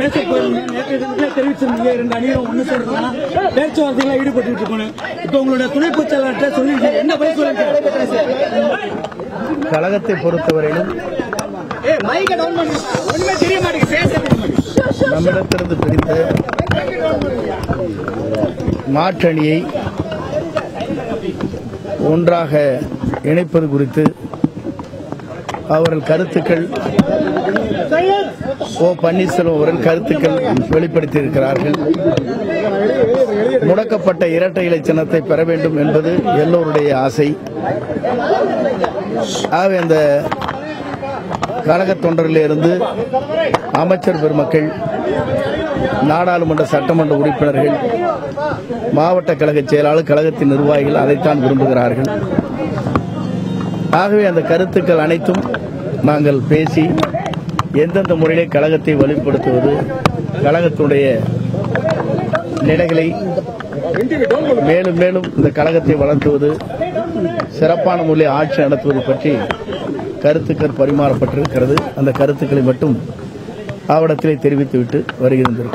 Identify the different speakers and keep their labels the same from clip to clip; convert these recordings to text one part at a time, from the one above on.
Speaker 1: பேச தெரிவிச்சிருந்தீங்க 2 அணியும் ஒண்ணு சேர்ந்தா பேச்சுவார்த்தையில ஈடுபட்டு இருக்கணும். இப்ப உங்களுடைய துணை பொதுச் செயலாளர்கிட்ட சொல்லிருக்கீங்க, என்ன பதில் சொல்லுங்க?
Speaker 2: கழகத்தை பொறுத்தவரையிலும் நம்மிடத்திலிருந்து பிடித்த மாற்றணியை ஒன்றாக இணைப்பது குறித்து அவர்கள் கருத்துக்கள் ஓ பன்னீர்செல்வம் அவர்கள் கருத்துக்கள் வெளிப்படுத்தியிருக்கிறார்கள். முடக்கப்பட்ட இரட்டை இலை சின்னத்தை பெற வேண்டும் என்பது எல்லோருடைய ஆசை. ஆகவே அந்த கழக தொண்டரிலிருந்து அமைச்சர் பெருமக்கள், நாடாளுமன்ற சட்டமன்ற உறுப்பினர்கள், மாவட்ட கழக செயலாளர், கழகத்தின் நிர்வாகிகள் அதைத்தான் விரும்புகிறார்கள். ஆகவே அந்த கருத்துக்கள் அனைத்தும் நாங்கள் பேசி எந்தெந்த முறையிலே கழகத்தை வலுப்படுத்துவது, கழகத்துடைய நிலைகளை மேலும் மேலும் இந்த கழகத்தை வளர்த்துவது, சிறப்பான முறையில் ஆட்சி நடத்துவது பற்றி கருத்துக்கள் பரிமாறப்பட்டிருக்கிறது. அந்த கருத்துக்களை மட்டும் ஆவணத்திலே தெரிவித்துவிட்டு வருகின்றோம்.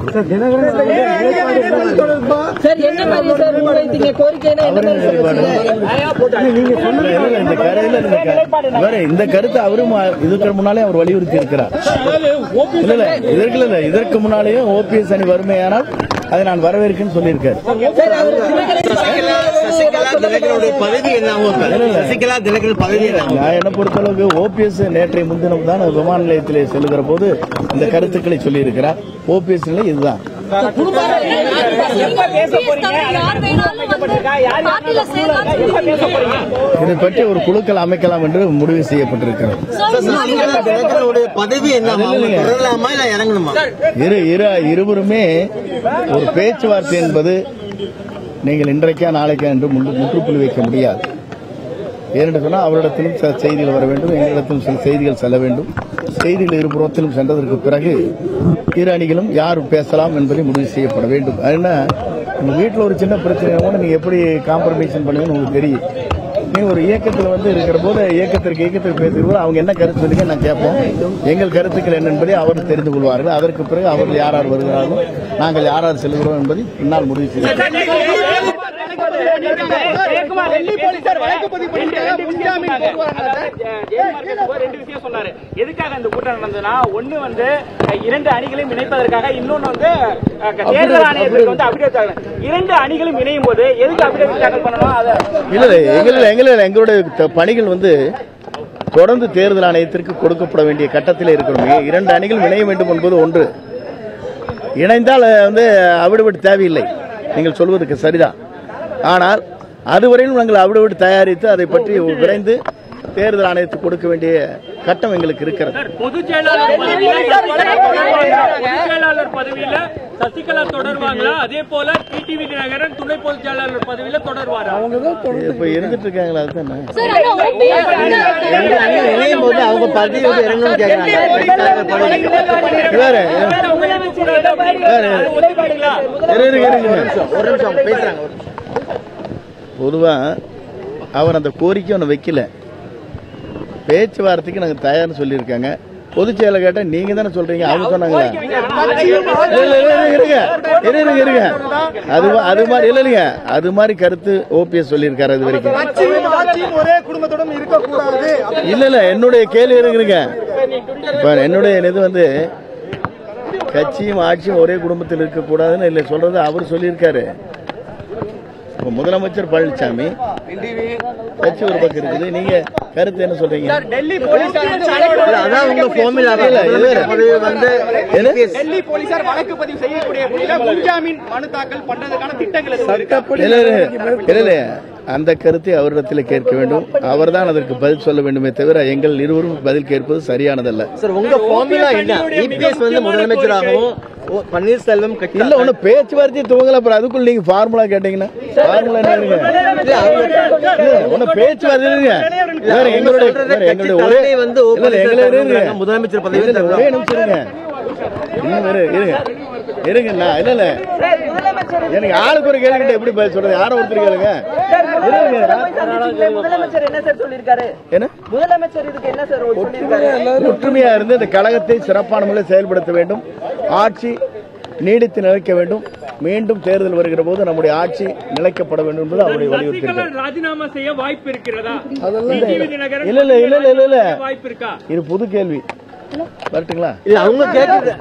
Speaker 2: இந்த கருத்து அவரும் இதற்கு முன்னாலே அவர் வலியுறுத்தி இருக்கிறார். இதற்கு முன்னாலேயும் ஓபிஎஸ் அணி வறுமையானால் அதை நான் வரவேற்கன்னு சொல்லியிருக்காரு. என்னை பொறுத்தளவுக்கு ஓபிஎஸ் நேற்றைய முன்தினம் தான் விமான நிலையத்திலே செல்லுகிற போது இந்த கருத்துக்களை சொல்லியிருக்கிறார். ஓபிஎஸ் நிலை இதுதான். இதை பற்றி ஒரு குழுக்கள் அமைக்கலாம் என்று முடிவு செய்யப்பட்டிருக்கிறது. இருவருமே ஒரு பேச்சுவார்த்தை என்பது நீங்கள் இன்றைக்கா நாளைக்கா என்று முற்றுப்புள்ளி வைக்க முடியாது. ஏனென்று சொன்னால் அவரிடத்திலும் சில செய்திகள் வர வேண்டும், எங்களிடத்திலும் சில செய்திகள் செல்ல வேண்டும். செய்திகள் இருபுறத்திலும் சென்றதற்கு பிறகு இரு அணிகளும் யார் பேசலாம் என்பதை முடிவு செய்யப்பட வேண்டும். ஏன்னா உங்க வீட்டில் ஒரு சின்ன பிரச்சனை கூட நீங்க எப்படி காம்ப்ரமைசன் பண்ணுவீங்கன்னு உங்களுக்கு தெரியும். நீங்க ஒரு இயக்கத்தில் இருக்கிற போது இயக்கத்திற்கு பேசுகிறோம், அவங்க என்ன கருத்து சொல்லுங்க நான் கேட்போம். எங்கள் கருத்துக்கள் என்ன என்பதை அவர்கள் தெரிந்து கொள்வார்கள். அதற்கு பிறகு அவர்கள் யார் யார் வருகிறார்கள், நாங்கள் யார் யார் செல்கிறோம் என்பதை பின்னால் முடிவு செய்வோம்.
Speaker 3: எதுக்காக இந்த கூட்டம் நடந்ததுன்னா, ஒண்ணு வந்து 2 அணிகளையும் இணைப்பதற்காக, இன்னொன்னு வந்து தேர்தல் ஆணையத்திற்கு வந்து அபிடேட் தாக்கல். 2 அணிகளும் இணையும் போது எதுக்கு அபிடேட் தாக்கல் பண்ணணும்?
Speaker 2: எங்களுடைய பணிகள் வந்து தொடர்ந்து தேர்தல் ஆணையத்திற்கு கொடுக்கப்பட வேண்டிய கட்டத்தில் இருக்கிறோம். 2 அணிகள் இணைய வேண்டும் என்பது ஒன்று. இணைந்தால் வந்து அபிடேட் தேவையில்லை, நீங்கள் சொல்வதற்கு சரிதான். ஆனால் அதுவரையிலும் நாங்கள் அபிடேட் தயாரித்து அதை பற்றி விரைந்து தேர்தல் ஆணையத்துக்கு கொடுக்க வேண்டிய கட்டம் எங்களுக்கு இருக்கிறது.
Speaker 3: பொதுச் செயலாளர் பதவியில சசிகலா தொடர்வாங்களா? அதே போல டிடிவி தினகரன் துணை பொதுச் செயலாளர் பதவியில தொடர்வாரா?
Speaker 2: இப்ப இருந்துட்டு இருக்காங்களா? அதுதானே
Speaker 4: அவங்க பதவியோடு இறங்கணும்னு கேட்கறாங்க.
Speaker 2: பொதுவா அவர் அந்த கோரிக்கை ஒன்று வைக்கல, பேச்சுவார்த்தைக்கு நாங்கள் தயார்னு சொல்லியிருக்காங்க. பொதுச் செயலர் கேட்டா நீங்க தானே சொல்றீங்க, அவங்க சொன்னாங்களா? இருங்க அது மாதிரி இல்லைங்க, அது மாதிரி கருத்து ஓபிஎஸ் சொல்லியிருக்காரு. அது வரைக்கும் இல்ல என்னுடைய கேள்வி இருக்குங்க. இப்ப என்னுடைய இது வந்து கட்சியும் ஆட்சியும் ஒரே குடும்பத்தில் இருக்கக்கூடாதுன்னு இல்லை சொல்றது அவர் சொல்லியிருக்காரு. முதலமைச்சர் பழனிசாமி கட்சி ஒரு பக்கம் இருக்குது, நீங்க கருத்து என்ன சொல்றீங்க?
Speaker 4: டெல்லி போலீசார் வழக்கு பதிவு செய்யக்கூடிய முன்ஜாமீன் மனு தாக்கல் பண்றதுக்கான திட்டங்கள்
Speaker 2: அந்த கருத்தை அவரிடத்தில் கேட்க வேண்டும். அவர்தான் அதற்கு பதில் சொல்ல வேண்டுமே தவிர எங்கள் இருவரும் பதில் கேட்பது சரியானதல்ல.
Speaker 4: சார், உங்க ஃபார்முலா என்ன? இபிஎஸ் வந்து முதலமைச்சராகவும் பன்னீர்செல்வம்
Speaker 2: இல்ல ஒண்ணு பேச்சுவார்த்தை துவங்கல, அப்புறம் அதுக்குள்ள நீங்க ஃபார்முலா கேட்டீங்கன்னா ஃபார்முலா என்ன? ஒண்ணு பேச்சுவார்த்தை
Speaker 4: எங்களுடைய முதலமைச்சர் பதவி
Speaker 2: ஒரே நிமிஷம் இருங்கண்ணா இல்ல எனக்கு ஆளுக்கு ஒரு கேள்வி எப்படி பதில் சொல்றது? யாரும் ஒருத்தர் கேளுங்க.
Speaker 5: முதலமைச்சர் என்ன சார் சொல்லியிருக்காரு?
Speaker 2: என்ன
Speaker 5: முதலமைச்சர் இதுக்கு என்ன சார் சொல்லியிருக்காரு?
Speaker 2: ஒற்றுமையா இருந்து இந்த கழகத்தை சிறப்பான முறையில் செயல்படுத்த வேண்டும். ஆட்சி நீடித்து நிலைக்க வேண்டும். மீண்டும் தேர்தல் வருகிற போது நம்முடைய ஆட்சி நிலைக்கப்பட வேண்டும் என்பது அவருடைய வலியுறுத்தி
Speaker 3: ராஜினாமா செய்ய வாய்ப்பு இருக்கிறதா?
Speaker 2: இல்ல
Speaker 3: வாய்ப்பு இருக்கா?
Speaker 2: இது புது கேள்வி வரட்டுங்களா?
Speaker 4: அவங்க கேட்குது.